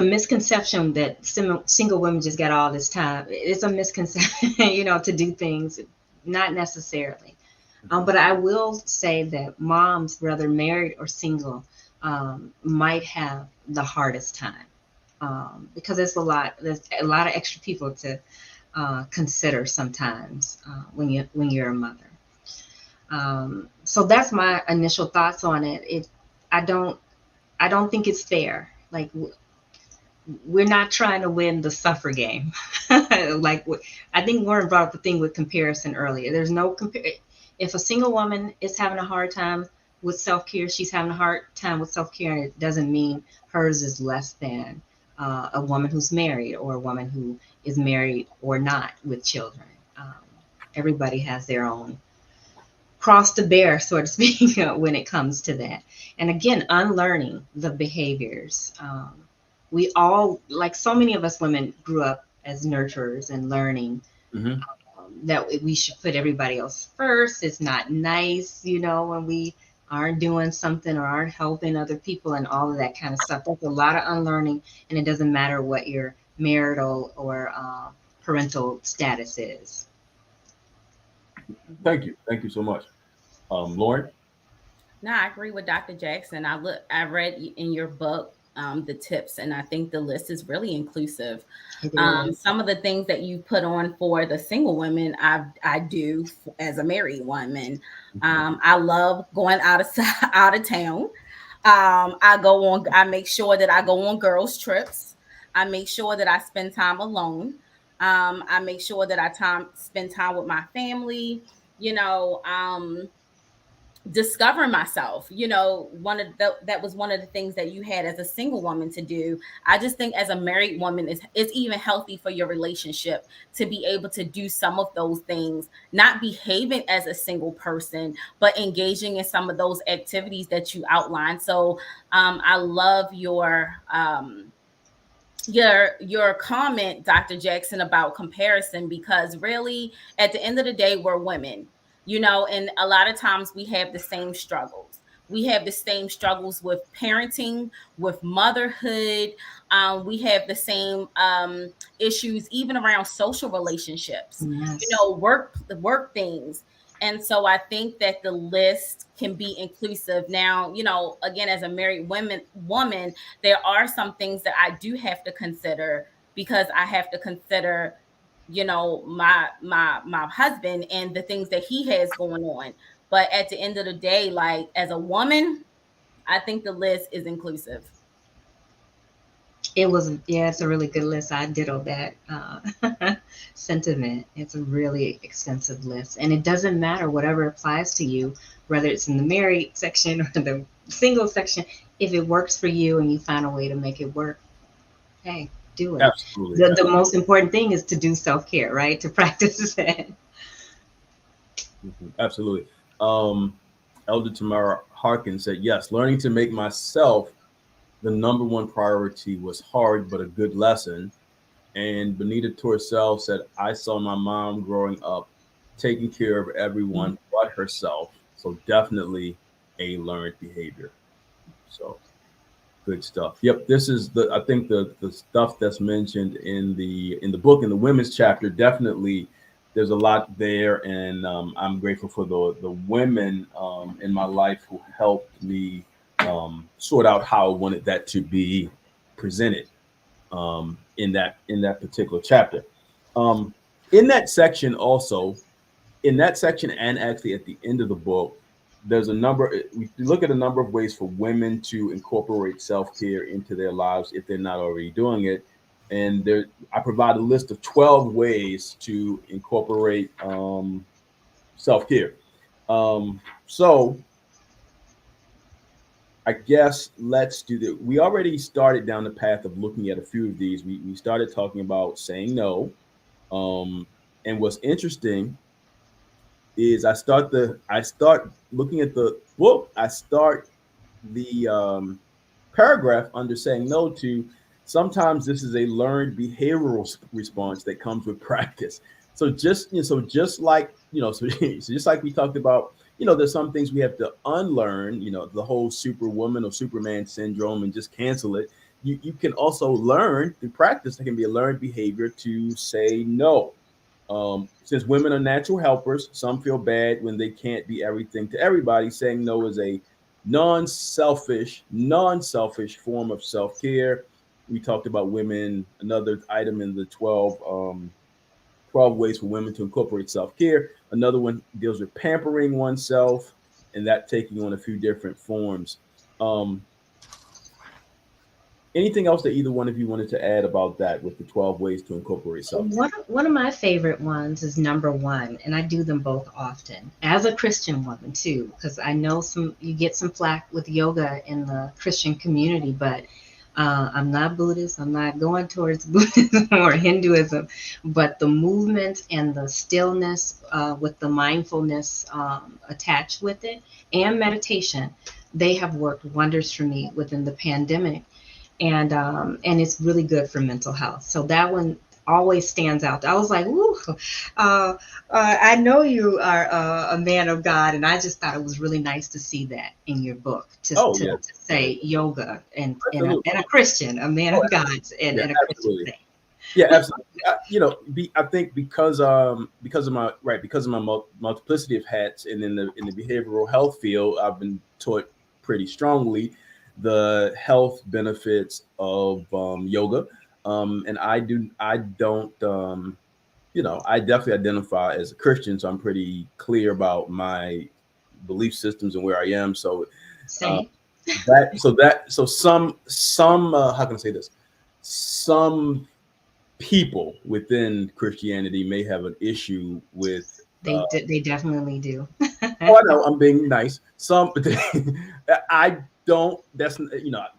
misconception that single women just got all this time. It's a misconception, to do things, not necessarily. But I will say that moms, whether married or single, might have the hardest time because there's a lot of extra people to consider sometimes when you're a mother. So that's my initial thoughts on it. I don't think it's fair. Like we're not trying to win the suffer game. Like I think Warren brought up the thing with comparison earlier. There's no if a single woman is having a hard time with self-care, she's having a hard time with self-care, and it doesn't mean hers is less than a woman who's married or a woman who is married or not with children. Everybody has their own cross to bear, so to speak, when it comes to that. And again, unlearning the behaviors. We all, like so many of us women, grew up as nurturers and learning that we should put everybody else first. It's not nice, when we aren't doing something or aren't helping other people and all of that kind of stuff. That's a lot of unlearning, and it doesn't matter what your marital or parental status is. Thank you so much. Lauren? No, I agree with Dr. Jackson. I read in your book the tips, and I think the list is really inclusive. Some of the things that you put on for the single women, I do as a married woman. I love going out of town. I make sure that I go on girls' trips. I make sure that I spend time alone. I make sure that I spend time with my family. Discover myself. That was one of the things that you had as a single woman to do. I just think as a married woman, it's even healthy for your relationship to be able to do some of those things, not behaving as a single person, but engaging in some of those activities that you outlined. So I love your comment, Dr. Jackson, about comparison, because really at the end of the day, we're women, and a lot of times we have the same struggles. We have the same struggles with parenting, with motherhood. We have the same issues even around social relationships, Yes. work things. And so I think that the list can be inclusive. Now, again, as a married woman, there are some things that I do have to consider, because I have to consider, my husband and the things that he has going on. But at the end of the day, like as a woman, I think the list is inclusive. It's a really good list. I ditto that sentiment. It's a really extensive list, and it doesn't matter whatever applies to you, whether it's in the married section or the single section. If it works for you and you find a way to make it work, hey, do it. Absolutely. The most important thing is to do self-care, right? To practice that. Absolutely. Elder Tamara Harkins said, yes, learning to make myself the number one priority was hard, but a good lesson. And Benita Torcel said, I saw my mom growing up taking care of everyone but herself. So definitely a learned behavior. So good stuff. Yep. This is I think the stuff that's mentioned in the book, in the women's chapter, definitely there's a lot there. And I'm grateful for the women in my life who helped me sort out how I wanted that to be presented in that particular chapter. In that section and actually at the end of the book, there's we look at a number of ways for women to incorporate self-care into their lives if they're not already doing it. And I provide a list of 12 ways to incorporate self-care. So I guess let's do that. We already started down the path of looking at a few of these. We started talking about saying no. And what's interesting is I start looking at the book. I start the paragraph under saying no to sometimes this is a learned behavioral response that comes with practice. So just like so just like we talked about, there's some things we have to unlearn. The whole superwoman or Superman syndrome and just cancel it. You can also learn through practice. There can be a learned behavior to say no. Since women are natural helpers, some feel bad when they can't be everything to everybody. Saying no is a non-selfish form of self-care. We talked about women, another item in the 12 ways for women to incorporate self-care. Another one deals with pampering oneself, and that taking on a few different forms. Anything else that either one of you wanted to add about that with the 12 ways to incorporate self-care? One of my favorite ones is number 1, and I do them both often as a Christian woman too, because I know you get some flack with yoga in the Christian community, but I'm not Buddhist. I'm not going towards Buddhism or Hinduism, but the movement and the stillness with the mindfulness attached with it and meditation, they have worked wonders for me within the pandemic. And it's really good for mental health. So that one always stands out. I was like, "Ooh, I know you are a man of God," and I just thought it was really nice to see that in your book to say yoga and a Christian, a man of God, and a Christian thing. Yeah, absolutely. I think because of my multiplicity of hats, and in the behavioral health field, I've been taught pretty strongly the health benefits of yoga, and I definitely identify as a Christian, so I'm pretty clear about my belief systems and where I am. So some how can I say this? Some people within Christianity may have an issue with. They definitely do. Oh, I know, I'm being nice. I don't. That's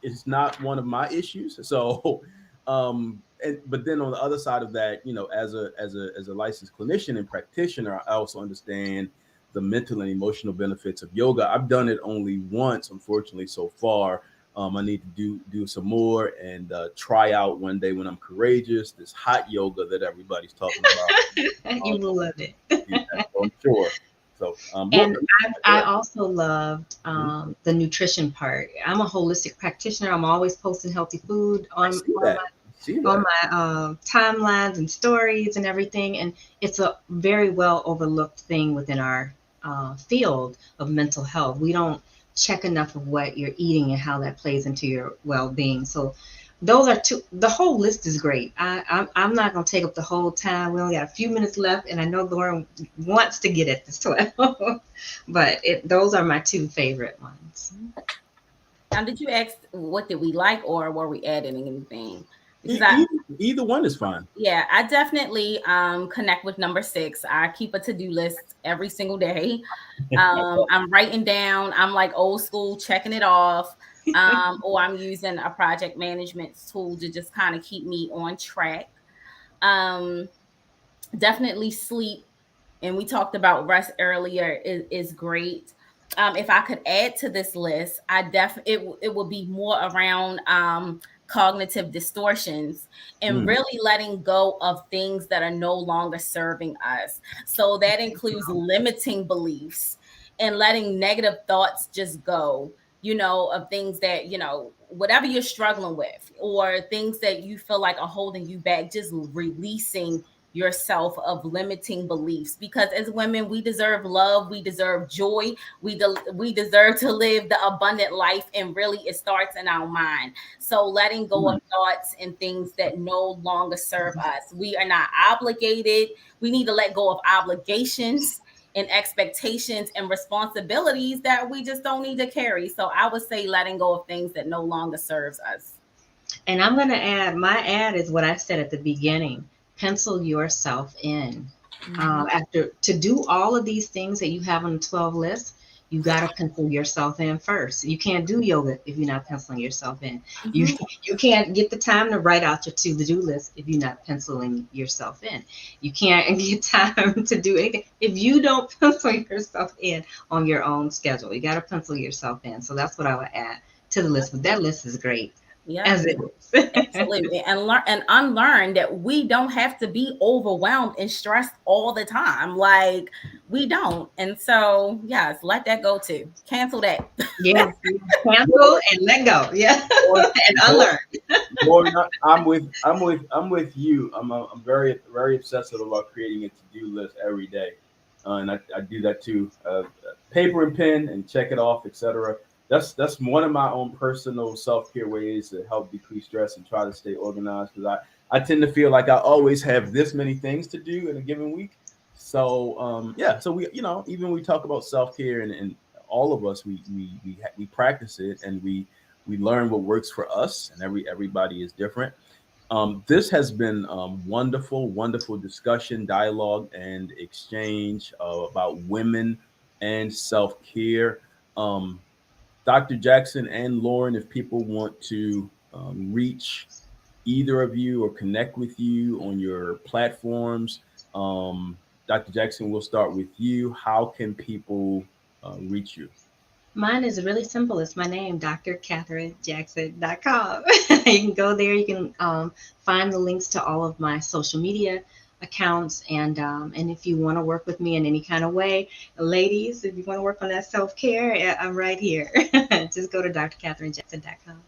it's not one of my issues. So, but then on the other side of that, as a licensed clinician and practitioner, I also understand the mental and emotional benefits of yoga. I've done it only once, unfortunately, so far. I need to do some more and try out one day when I'm courageous. This hot yoga that everybody's talking about. You will love it. Yeah, I'm sure. So, and I also loved the nutrition part. I'm a holistic practitioner. I'm always posting healthy food on my timelines and stories and everything. And it's a very well overlooked thing within our field of mental health. We don't check enough of what you're eating and how that plays into your well-being. So those are two. The whole list is great. I'm not going to take up the whole time. We only got a few minutes left, and I know Lauren wants to get at this 12, but those are my two favorite ones. Now, did you ask what did we like, or were we adding anything? Either one is fine. Yeah, I definitely connect with number 6. I keep a to-do list every single day. I'm writing down. I'm like old school, checking it off. Or I'm using a project management tool to just kind of keep me on track. Definitely sleep, and we talked about rest earlier, is great. If I could add to this list, it would be more around cognitive distortions and really letting go of things that are no longer serving us. So that includes limiting beliefs and letting negative thoughts just go, of things that, whatever you're struggling with or things that you feel like are holding you back, just releasing yourself of limiting beliefs. Because as women, we deserve love, we deserve joy, we deserve to live the abundant life, and really it starts in our mind. So letting go of thoughts and things that no longer serve us. We are not obligated. We need to let go of obligations and expectations and responsibilities that we just don't need to carry. So I would say letting go of things that no longer serves us. And I'm going to add, my add is what I said at the beginning. Pencil yourself in. After to do all of these things that you have on the 12 list, you got to pencil yourself in first. You can't do yoga if you're not penciling yourself in. You can't get the time to write out your to-do list if you're not penciling yourself in. You can't get time to do anything if you don't pencil yourself in on your own schedule. You got to pencil yourself in. So that's what I would add to the list. But that list is great. Yeah. As it is. Absolutely. And learn and unlearn that we don't have to be overwhelmed and stressed all the time. Like we don't. And so yes, let that go too. Cancel that. Yeah. Cancel and let go. Yeah. Lauren, And unlearn. Lauren, I'm with you. I'm very very obsessive about creating a to-do list every day, and I do that too. Paper and pen and check it off, etc. That's one of my own personal self-care ways to help decrease stress and try to stay organized, because I tend to feel like I always have this many things to do in a given week. So yeah, so we even we talk about self-care, and all of us we practice it, and we learn what works for us, and everybody is different. This has been wonderful, wonderful discussion, dialogue, and exchange about women and self care. Um, Dr. Jackson and Lauren, if people want to reach either of you or connect with you on your platforms, um, Dr. Jackson, we'll start with you. How can people reach you? Mine is really simple. It's my name, drcatherinejackson.com. You can go there. You can find the links to all of my social media accounts. And if you want to work with me in any kind of way, ladies, if you want to work on that self care, I'm right here. Just go to drcatherinejackson.com.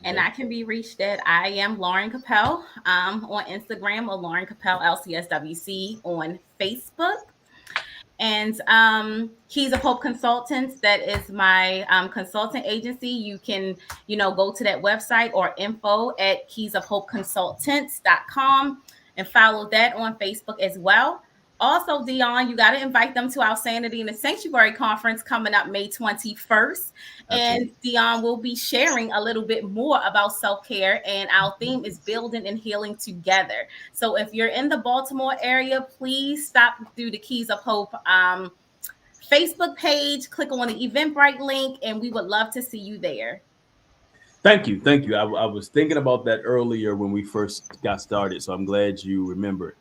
And I can be reached at I am Lauren Capel on Instagram, or Lauren Capel LCSWC on Facebook. And Keys of Hope Consultants, that is my consultant agency. You can, go to that website, or info at keysofhopeconsultants.com, and follow that on Facebook as well. Also, Dion, you got to invite them to our Sanity in the Sanctuary conference coming up May 21st. And Dion will be sharing a little bit more about self-care, and our theme is building and healing together. So if you're in the Baltimore area, please stop through the Keys of Hope Facebook page, click on the Eventbrite link, and we would love to see you there. Thank you. Thank you. I was thinking about that earlier when we first got started, so I'm glad you remembered.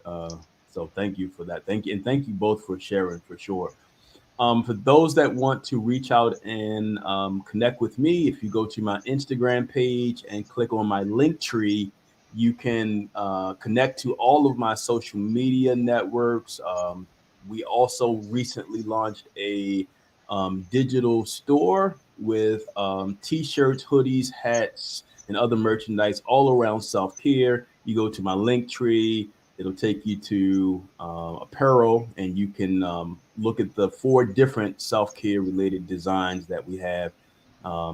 So thank you for that. Thank you. And thank you both for sharing, for sure. For those that want to reach out and connect with me, if you go to my Instagram page and click on my link tree, you can connect to all of my social media networks. We also recently launched a digital store with t-shirts, hoodies, hats, and other merchandise all around self-care. You go to my link tree, it'll take you to apparel, and you can look at the 4 different self-care related designs that we have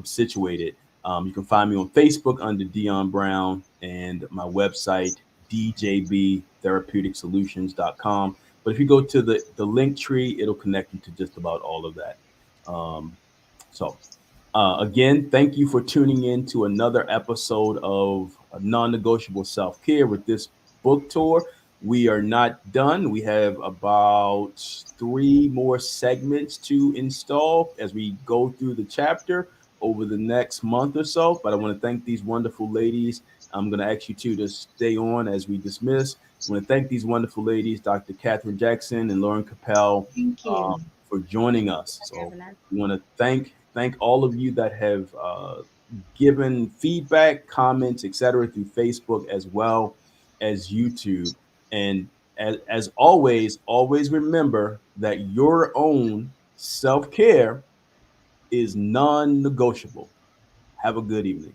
situated. You can find me on Facebook under Dion Brown, and my website, djbtherapeutic-solutions.com. But if you go to the link tree, it'll connect you to just about all of that. So again, thank you for tuning in to another episode of Non-Negotiable Self-Care with this book tour. We are not done. We have about 3 more segments to install as we go through the chapter over the next month or so. But I want to thank these wonderful ladies. I'm going to ask you two to stay on as we dismiss. I want to thank these wonderful ladies, Dr. Catherine Jackson and Lauren Capel, Thank you. for joining us. So we want to thank all of you that have given feedback, comments, etc. through Facebook as well as YouTube. And as always remember that your own self-care is non-negotiable. Have a good evening.